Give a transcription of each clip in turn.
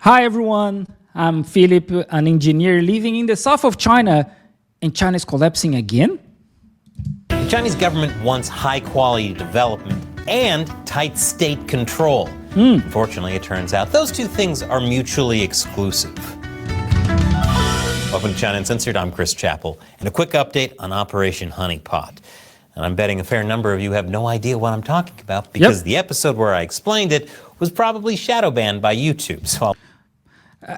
Hi everyone, I'm Philip, an engineer living in the south of China, and China is collapsing again? The Chinese government wants high-quality development and tight state control. Unfortunately, it turns out those two things are mutually exclusive. Welcome to China Uncensored. I'm Chris Chappell, and a quick update on Operation Honeypot. And I'm betting a fair number of you have no idea what I'm talking about because the episode where I explained it was probably shadow banned by YouTube. So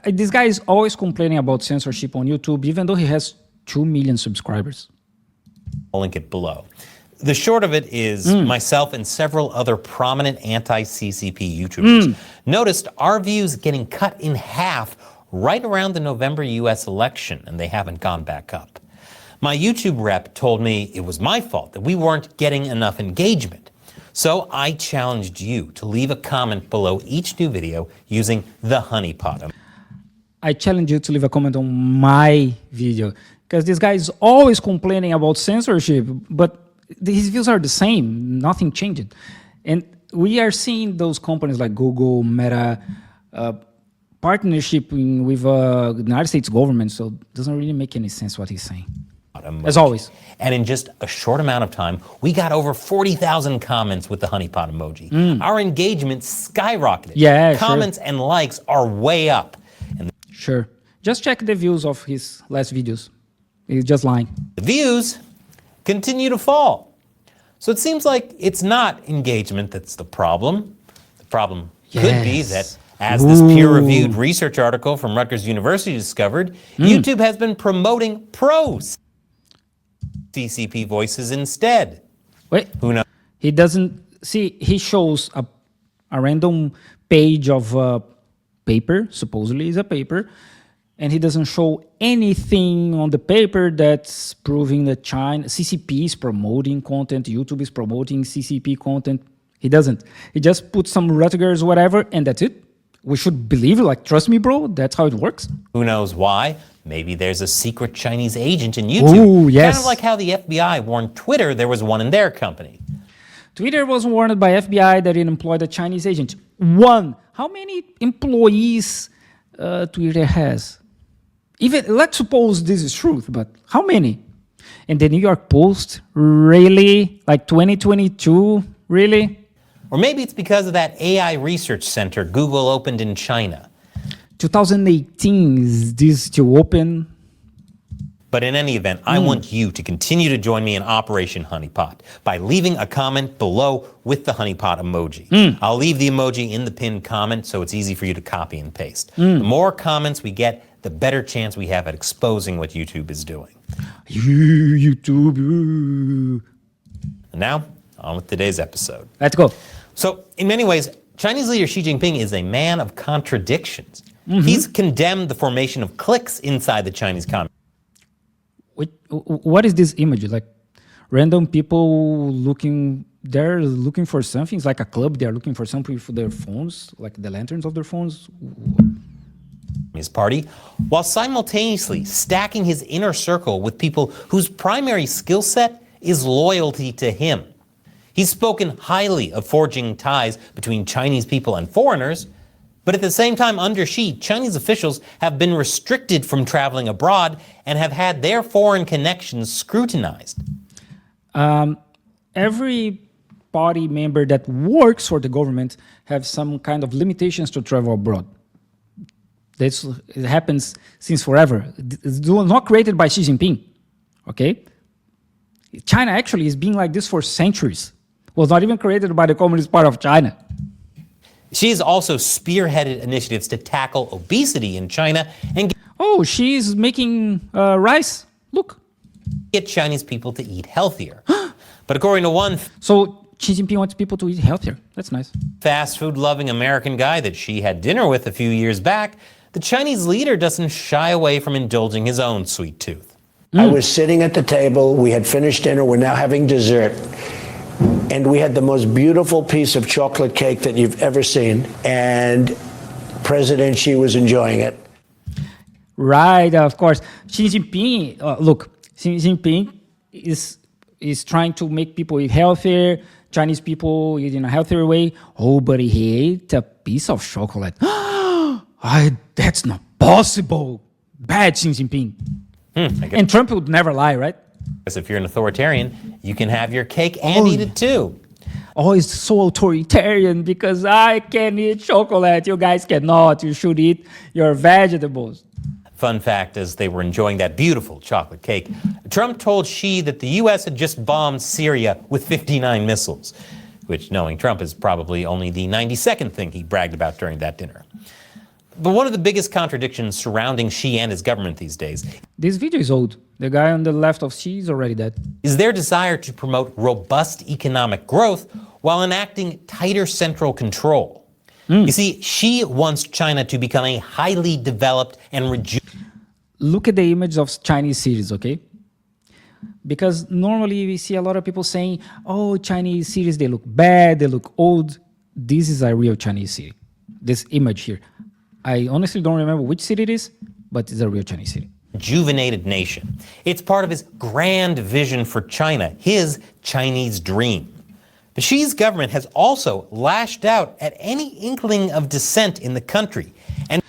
this guy is always complaining about censorship on YouTube, even though he has 2 million subscribers. I'll link it below. The short of it is myself and several other prominent anti-CCP YouTubers noticed our views getting cut in half right around the November US election, and they haven't gone back up. My YouTube rep told me it was my fault that we weren't getting enough engagement. So I challenged you to leave a comment below each new video using the honeypot. I challenge you to leave a comment on my video, because this guy is always complaining about censorship, but his views are the same, nothing changed. And we are seeing those companies like Google, Meta, partnership with the United States government, so it doesn't really make any sense what he's saying. As always. And in just a short amount of time, we got over 40,000 comments with the honeypot emoji. Our engagement skyrocketed. Yeah, comments and likes are way up. And sure. Just check the views of his last videos. He's just lying. the views continue to fall. So it seems like it's not engagement that's the problem. The problem could be that, as this peer-reviewed research article from Rutgers University discovered, YouTube has been promoting pro-CCP voices instead. Wait. Who knows? He doesn't see. He shows a random page of a paper, supposedly is a paper, and he doesn't show anything on the paper that's proving that CCP is promoting content, YouTube is promoting CCP content. He doesn't. He just puts some Rutgers whatever, and that's it. We should believe it, like, trust me, bro, that's how it works. Who knows why? Maybe there's a secret Chinese agent in YouTube. Ooh, yes. Kind of like how the FBI warned Twitter there was one in their company. Twitter was warned by FBI that it employed a Chinese agent. One. How many employees Twitter has? Even, let's suppose this is truth, but how many? And the New York Post, really? Like 2022, really? Or maybe it's because of that AI research center Google opened in China. 2018, is this still open? But in any event, I want you to continue to join me in Operation Honeypot by leaving a comment below with the honeypot emoji. I'll leave the emoji in the pinned comment so it's easy for you to copy and paste. The more comments we get, the better chance we have at exposing what YouTube is doing. YouTube. And now, on with today's episode. Let's go. So, in many ways, Chinese leader Xi Jinping is a man of contradictions. He's condemned the formation of cliques inside the Chinese Communist. What is this image? Like random people they're looking for something. It's like a club. They're looking for something for their phones, like the lanterns of their phones. His party, while simultaneously stacking his inner circle with people whose primary skill set is loyalty to him. He's spoken highly of forging ties between Chinese people and foreigners, but at the same time, under Xi, Chinese officials have been restricted from traveling abroad and have had their foreign connections scrutinized. Every party member that works for the government have some kind of limitations to travel abroad. It happens since forever. It's not created by Xi Jinping, okay? China actually is being like this for centuries. It was not even created by the Communist Party of China. She has also spearheaded initiatives to tackle obesity in China and she's making rice. Look. Get Chinese people to eat healthier. But according to one So Xi Jinping wants people to eat healthier. That's nice. fast food loving American guy that she had dinner with a few years back, the Chinese leader doesn't shy away from indulging his own sweet tooth. I was sitting at the table. We had finished dinner. We're now having dessert. And we had the most beautiful piece of chocolate cake that you've ever seen. And President Xi was enjoying it. Right, of course. Xi Jinping, look, Xi Jinping is trying to make people eat healthier, Chinese people eat in a healthier way. Oh, but he ate a piece of chocolate. That's not possible. Bad Xi Jinping. And Trump would never lie, right? Because if you're an authoritarian, you can have your cake and eat it too. Oh, it's so authoritarian because I can eat chocolate. You guys cannot. You should eat your vegetables. Fun fact, as they were enjoying that beautiful chocolate cake, Trump told Xi that the U.S. had just bombed Syria with 59 missiles, which, knowing Trump, is probably only the 92nd thing he bragged about during that dinner. But one of the biggest contradictions surrounding Xi and his government these days This video is old. The guy on the left of Xi is already dead. is their desire to promote robust economic growth while enacting tighter central control. You see, Xi wants China to become a highly developed and Look at the image of Chinese cities, okay? Because normally we see a lot of people saying, oh, Chinese cities, they look bad, they look old. This is a real Chinese city. This image here. I honestly don't remember which city it is, but it's a real Chinese city. rejuvenated nation. It's part of his grand vision for China, his Chinese dream. But Xi's government has also lashed out at any inkling of dissent in the country. And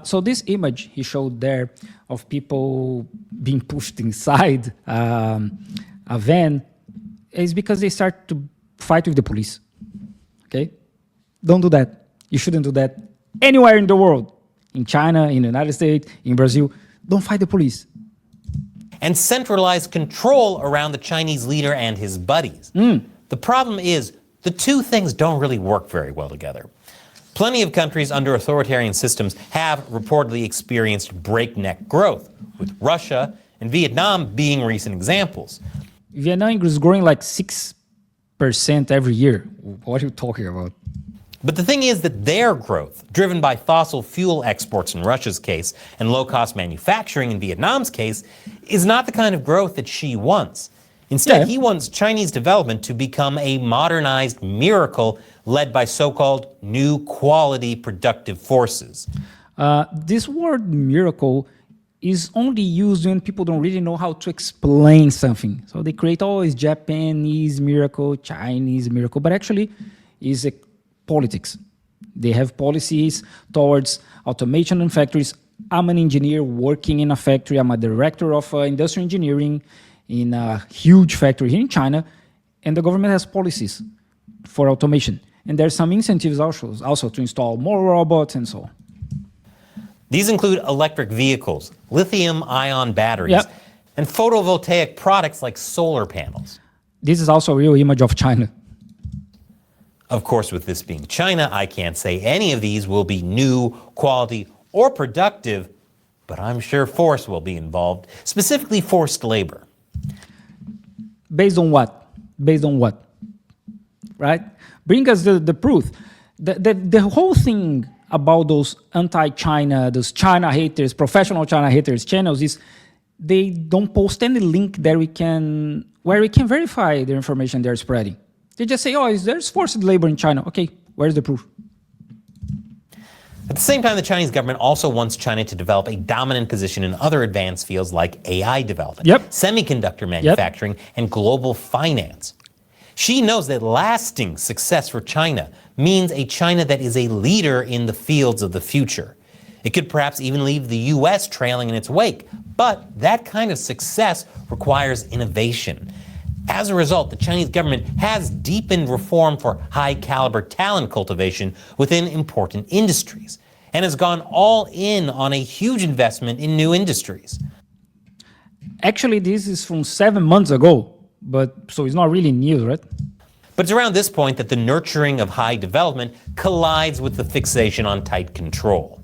So this image he showed there of people being pushed inside a van is because they start to fight with the police. Okay? Don't do that. You shouldn't do that anywhere in the world. In China, in the United States, in Brazil. Don't fight the police. and centralize control around the Chinese leader and his buddies. The problem is, the two things don't really work very well together. Plenty of countries under authoritarian systems have reportedly experienced breakneck growth, with Russia and Vietnam being recent examples. Vietnam is growing like 6% every year. What are you talking about? But the thing is that their growth, driven by fossil fuel exports in Russia's case and low-cost manufacturing in Vietnam's case, is not the kind of growth that Xi wants. Instead, he wants Chinese development to become a modernized miracle led by so-called new quality productive forces. This word miracle is only used when people don't really know how to explain something. So they create always Japanese miracle, Chinese miracle, but actually is a politics. They have policies towards automation in factories. I'm an engineer working in a factory. I'm a director of industrial engineering in a huge factory here in China, and the government has policies for automation. And there's some incentives also to install more robots and so on. These include electric vehicles, lithium-ion batteries, and photovoltaic products like solar panels. This is also a real image of China. Of course, with this being China, I can't say any of these will be new, quality, or productive, but I'm sure force will be involved, specifically forced labor. Based on what? Based on what? Right? Bring us the proof. The whole thing about those anti-China, those China haters, professional China haters channels is they don't post any link that where we can verify the information they're spreading. They just say, oh, there's forced labor in China. Okay, where's the proof? At the same time, the Chinese government also wants China to develop a dominant position in other advanced fields like AI development, semiconductor manufacturing, and global finance. Xi knows that lasting success for China means a China that is a leader in the fields of the future. It could perhaps even leave the U.S. trailing in its wake, but that kind of success requires innovation. As a result, the Chinese government has deepened reform for high-caliber talent cultivation within important industries and has gone all in on a huge investment in new industries. Actually, this is from 7 months ago, but so it's not really news, right? But it's around this point that the nurturing of high development collides with the fixation on tight control.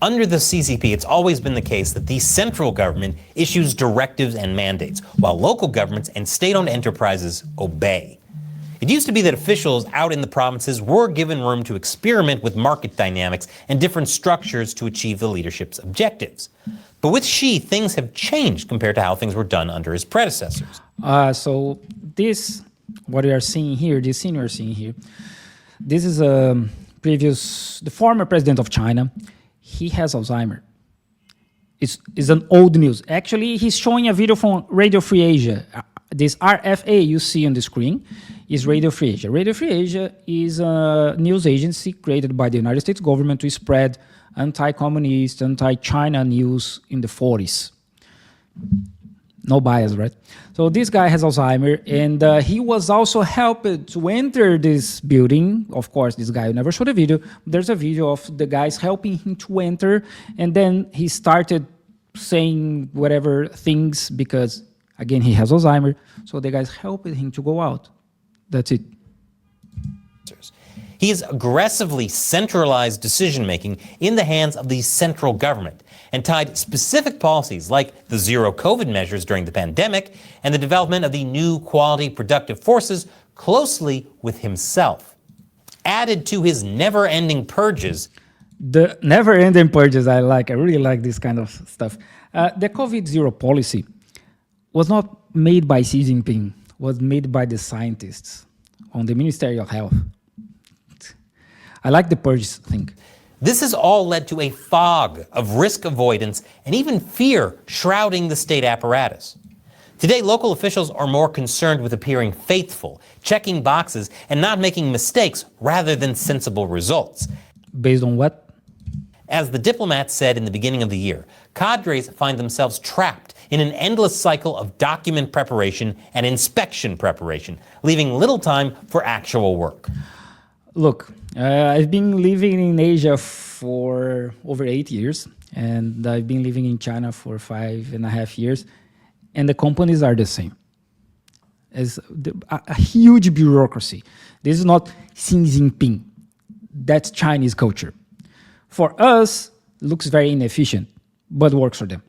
Under the CCP, it's always been the case that the central government issues directives and mandates, while local governments and state-owned enterprises obey. It used to be that officials out in the provinces were given room to experiment with market dynamics and different structures to achieve the leadership's objectives. But with Xi, things have changed compared to how things were done under his predecessors. So this, what we are seeing here, this scene we are seeing here, this is the former president of China. He has Alzheimer. It's an old news. Actually, he's showing a video from Radio Free Asia. this RFA you see on the screen is Radio Free Asia. Radio Free Asia is a news agency created by the United States government to spread anti-communist, anti-China news in the 40s. No bias, right? So this guy has Alzheimer, and he was also helped to enter this building. Of course, this guy never showed a video. There's a video of the guys helping him to enter, and then he started saying whatever things because, again, he has Alzheimer. So the guys helped him to go out. That's it. He has aggressively centralized decision-making in the hands of the central government and tied specific policies like the zero COVID measures during the pandemic and the development of the new quality productive forces closely with himself. Added to his never-ending purges. The never-ending purges I like. I really like this kind of stuff. The COVID zero policy was not made by Xi Jinping, was made by the scientists on the Ministry of Health. I like the purge thing. This has all led to a fog of risk avoidance and even fear shrouding the state apparatus. Today, local officials are more concerned with appearing faithful, checking boxes, and not making mistakes rather than sensible results. Based on what? As the diplomat said in the beginning of the year, cadres find themselves trapped in an endless cycle of document preparation and inspection preparation, leaving little time for actual work. Look, I've been living in Asia for over 8 years, and I've been living in China for 5.5 years, and the companies are the same. It's a huge bureaucracy. This is not Xi Jinping. That's Chinese culture. For us, it looks very inefficient, but works for them.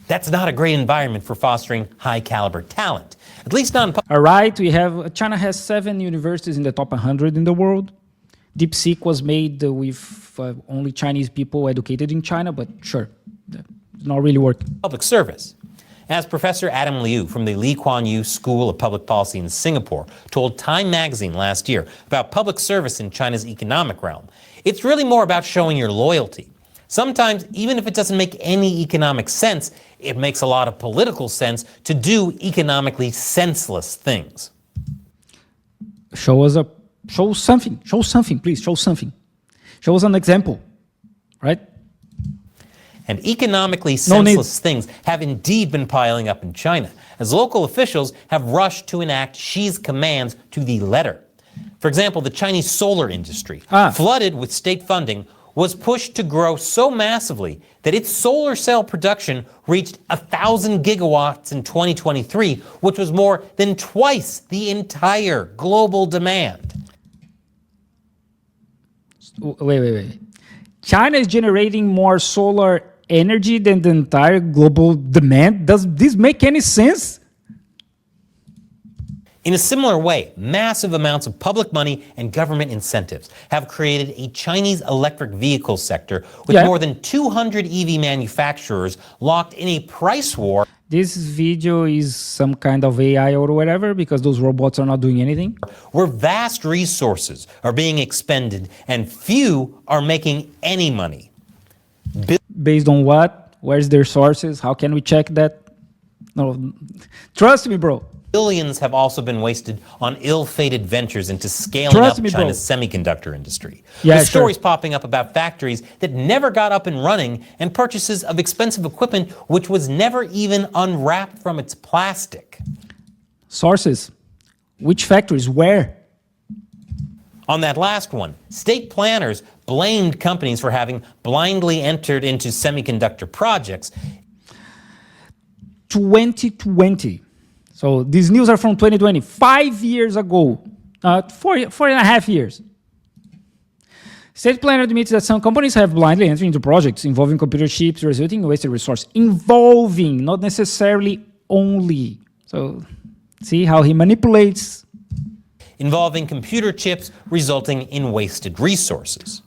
That's not a great environment for fostering high-caliber talent, at least not in All right, China has 7 universities in the top 100 in the world. DeepSeek was made with only Chinese people educated in China, but sure, it's not really working. public service. As Professor Adam Liu from the Lee Kuan Yew School of Public Policy in Singapore told Time magazine last year about public service in China's economic realm, it's really more about showing your loyalty. Sometimes, even if it doesn't make any economic sense, it makes a lot of political sense to do economically senseless things. Show something, please, show something. Show us an example, right? And economically senseless things have indeed been piling up in China, as local officials have rushed to enact Xi's commands to the letter. For example, the Chinese solar industry, flooded with state funding, was pushed to grow so massively that its solar cell production reached 1,000 gigawatts in 2023, which was more than twice the entire global demand. Wait. China is generating more solar energy than the entire global demand? Does this make any sense? In a similar way, massive amounts of public money and government incentives have created a Chinese electric vehicle sector with more than 200 EV manufacturers locked in a price war. This video is some kind of AI or whatever, because those robots are not doing anything. Where vast resources are being expended and few are making any money. Based on what? Where's their sources? How can we check that? No, trust me, bro. Billions have also been wasted on ill-fated ventures into scaling up China's semiconductor industry. With stories popping up about factories that never got up and running and purchases of expensive equipment which was never even unwrapped from its plastic. Sources? Which factories? Where? On that last one, state planners blamed companies for having blindly entered into semiconductor projects. 2020. So these news are from 2020, 5 years ago, 4.5 years. State planner admits that some companies have blindly entered into projects involving computer chips, resulting in wasted resource. Involving, not necessarily only. So see how he manipulates. Involving computer chips, resulting in wasted resources.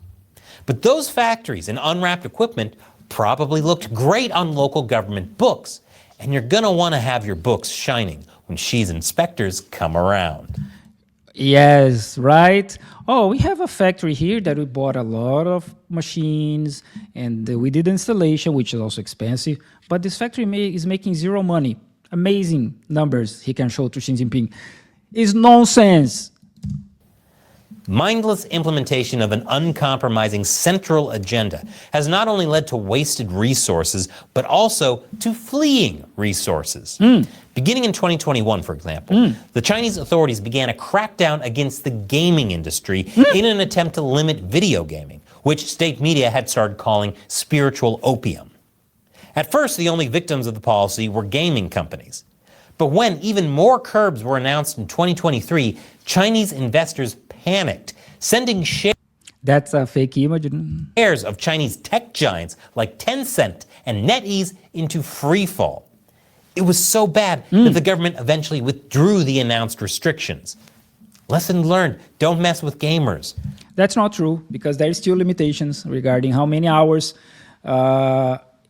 But those factories and unwrapped equipment probably looked great on local government books. And you're going to want to have your books shining when Xi's inspectors come around. Yes, right? Oh, we have a factory here that we bought a lot of machines and we did installation, which is also expensive. But this factory is making zero money. amazing numbers he can show to Xi Jinping. It's nonsense. Mindless implementation of an uncompromising central agenda has not only led to wasted resources, but also to fleeing resources. Beginning in 2021, for example, the Chinese authorities began a crackdown against the gaming industry in an attempt to limit video gaming, which state media had started calling spiritual opium. At first, the only victims of the policy were gaming companies. But when even more curbs were announced in 2023, Chinese investors panicked, sending That's a fake image. shares of Chinese tech giants like Tencent and NetEase into free fall. It was so bad that the government eventually withdrew the announced restrictions. Lesson learned, don't mess with gamers. That's not true, because there is still limitations regarding how many hours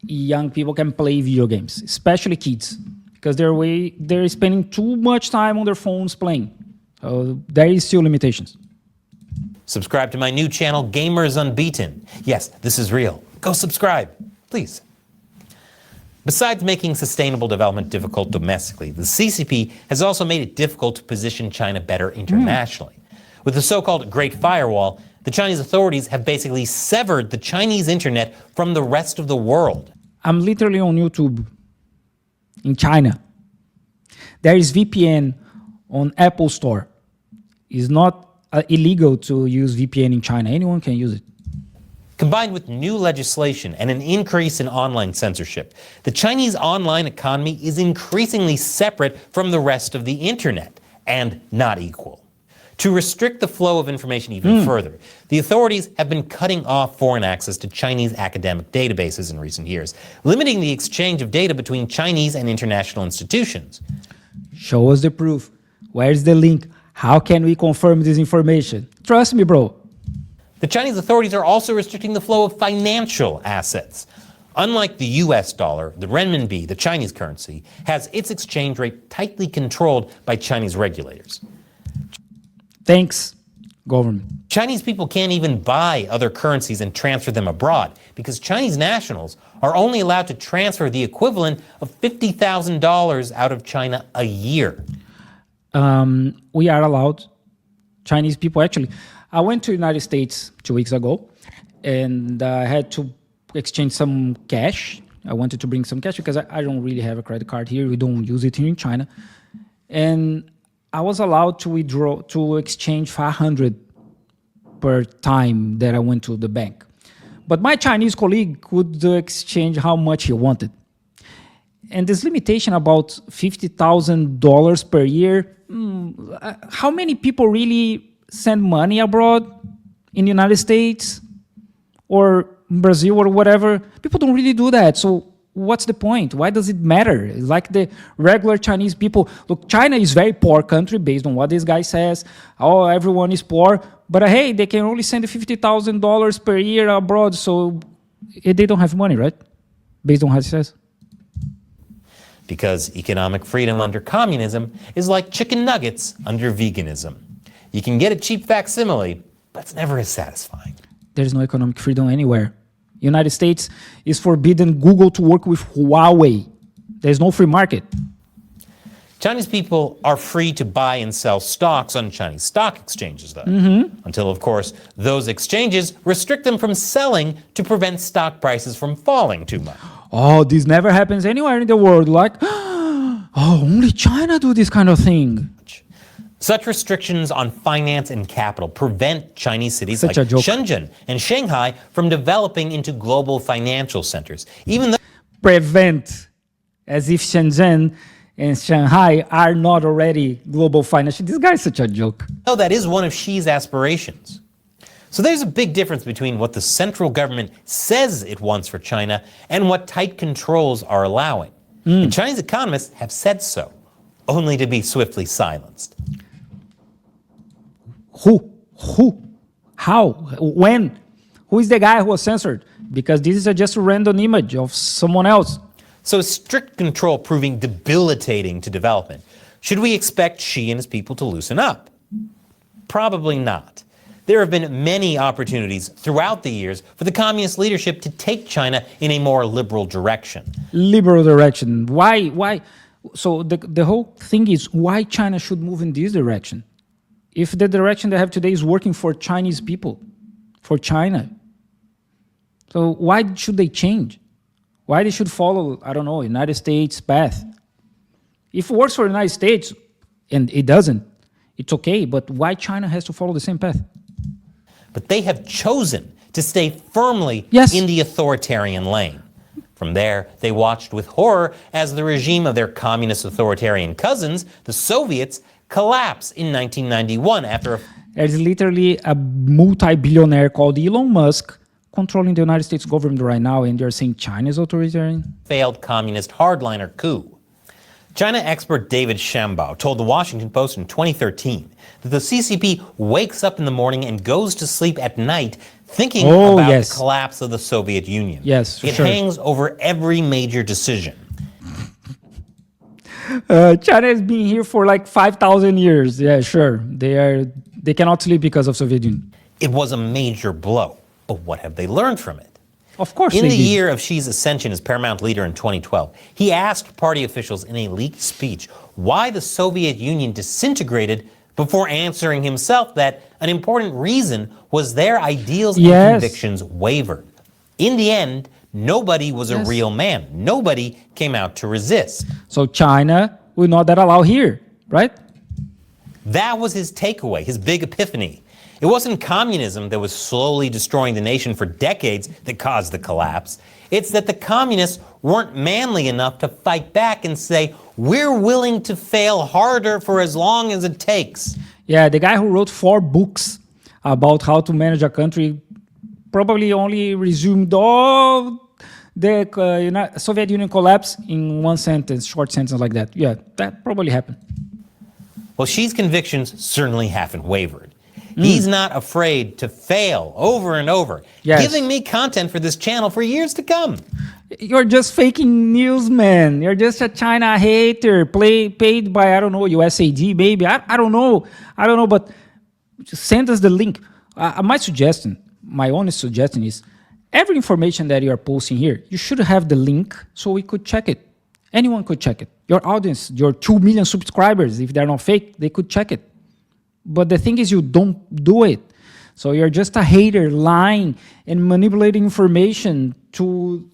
young people can play video games, especially kids, because they're spending too much time on their phones playing. There is still limitations. Subscribe to my new channel, Gamers Unbeaten. Yes, this is real. Go subscribe, please. Besides making sustainable development difficult domestically, the CCP has also made it difficult to position China better internationally. With the so-called Great Firewall, the Chinese authorities have basically severed the Chinese internet from the rest of the world. I'm literally on YouTube in China. There is VPN on Apple Store. It's not illegal to use VPN in China. Anyone can use it. Combined with new legislation and an increase in online censorship, the Chinese online economy is increasingly separate from the rest of the internet and not equal. To restrict the flow of information even further, the authorities have been cutting off foreign access to Chinese academic databases in recent years, limiting the exchange of data between Chinese and international institutions. Show us the proof. Where's the link? How can we confirm this information? Trust me, bro. The Chinese authorities are also restricting the flow of financial assets. Unlike the US dollar, the renminbi, the Chinese currency, has its exchange rate tightly controlled by Chinese regulators. Thanks, government. Chinese people can't even buy other currencies and transfer them abroad because Chinese nationals are only allowed to transfer the equivalent of $50,000 out of China a year. We are allowed, Chinese people actually. I went to the United States 2 weeks ago, and I had to exchange some cash. I wanted to bring some cash because I don't really have a credit card here. We don't use it here in China. And I was allowed to exchange 500 per time that I went to the bank. But my Chinese colleague could exchange how much he wanted. And this limitation about $50,000 per year, how many people really send money abroad in the United States or Brazil or whatever? People don't really do that. So what's the point? Why does it matter? Like the regular Chinese people. Look, China is a very poor country based on what this guy says. Oh, everyone is poor. But hey, they can only send $50,000 per year abroad. So they don't have money, right? Based on what he says. Because economic freedom under communism is like chicken nuggets under veganism. You can get a cheap facsimile, but it's never as satisfying. There's no economic freedom anywhere. United States is forbidden Google to work with Huawei. There's no free market. Chinese people are free to buy and sell stocks on Chinese stock exchanges, though. Until, of course, those exchanges restrict them from selling to prevent stock prices from falling too much. Oh, this never happens anywhere in the world. Like, oh, only China do this kind of thing. Such restrictions on finance and capital prevent Chinese cities Such like a joke. Shenzhen and Shanghai from developing into global financial centers, even though Prevent, as if Shenzhen and Shanghai are not already global financial. This guy is such a joke. that is one of Xi's aspirations. So there's a big difference between what the central government says it wants for China and what tight controls are allowing. And Chinese economists have said so, only to be swiftly silenced. Who? How? When? Who is the guy who was censored? Because this is just a random image of someone else. So strict control proving debilitating to development. Should we expect Xi and his people to loosen up? Probably not. There have been many opportunities throughout the years for the communist leadership to take China in a more liberal direction. Liberal direction. Why So the whole thing is why China should move in this direction. If the direction they have today is working for Chinese people, for China, so why should they change? Why they should follow, I don't know, United States path? If it works for the United States, and it doesn't, it's okay, but why China has to follow the same path? But they have chosen to stay firmly Yes. in the authoritarian lane. From there, they watched with horror as the regime of their communist authoritarian cousins, the Soviets, collapse in 1991 after a There's literally a multi-billionaire called Elon Musk controlling the United States government right now, and they're saying China is authoritarian. failed communist hardliner coup. China expert David Shambaugh told the Washington Post in 2013 that the CCP wakes up in the morning and goes to sleep at night thinking about yes. the collapse of the Soviet Union. Yes, for it sure. hangs over every major decision. China has been here for like 5,000 years. Yeah, sure. They cannot sleep because of Soviet Union. It was a major blow, but what have they learned from it? Of course In they the did. year of Xi's ascension as paramount leader in 2012, he asked party officials in a leaked speech why the Soviet Union disintegrated before answering himself that an important reason was their ideals and Yes. convictions wavered. In the end, nobody was a Yes. real man. Nobody came out to resist. So China will not that allow here, right? That was his takeaway, his big epiphany. It wasn't communism that was slowly destroying the nation for decades that caused the collapse. It's that the communists weren't manly enough to fight back and say, we're willing to fail harder for as long as it takes. Yeah, the guy who wrote 4 books about how to manage a country probably only resumed all the Soviet Union collapse in one sentence, short sentence like that. Yeah, that probably happened. Well, Xi's convictions certainly haven't wavered. He's not afraid to fail over and over, Yes. giving me content for this channel for years to come. You're just faking news, man. You're just a China hater, paid by, I don't know, USAID maybe. I don't know. I don't know, but just send us the link. My suggestion, my honest suggestion is, every information that you are posting here, you should have the link so we could check it. Anyone could check it. Your audience, your 2 million subscribers, if they're not fake, they could check it. But the thing is, you don't do it. So you're just a hater, lying and manipulating information to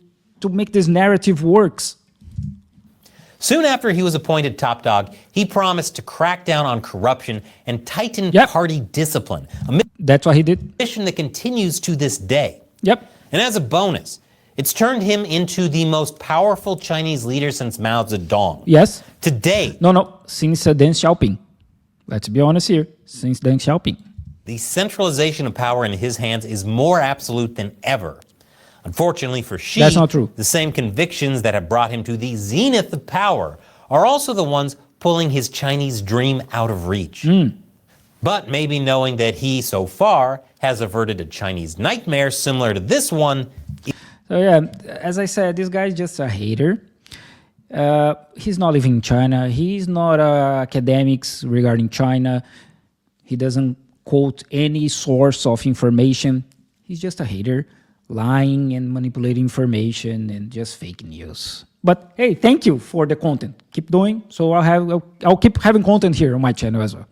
make this narrative works. Soon after he was appointed top dog, he promised to crack down on corruption and tighten Yep. party discipline, a That's what he did. mission that continues to this day. Yep. And as a bonus, it's turned him into the most powerful Chinese leader since Mao Zedong. Yes. Today, No. Since Deng Xiaoping. Let's be honest here. Since Deng Xiaoping. the centralization of power in his hands is more absolute than ever. Unfortunately for Xi, That's not true. the same convictions that have brought him to the zenith of power are also the ones pulling his Chinese dream out of reach. But maybe knowing that he, so far, has averted a Chinese nightmare similar to this one. So yeah, as I said, this guy is just a hater. He's not living in China. He's not academics regarding China. He doesn't quote any source of information. He's just a hater, lying and manipulating information and just fake news. But hey, thank you for the content. Keep doing. So I'll keep having content here on my channel as well.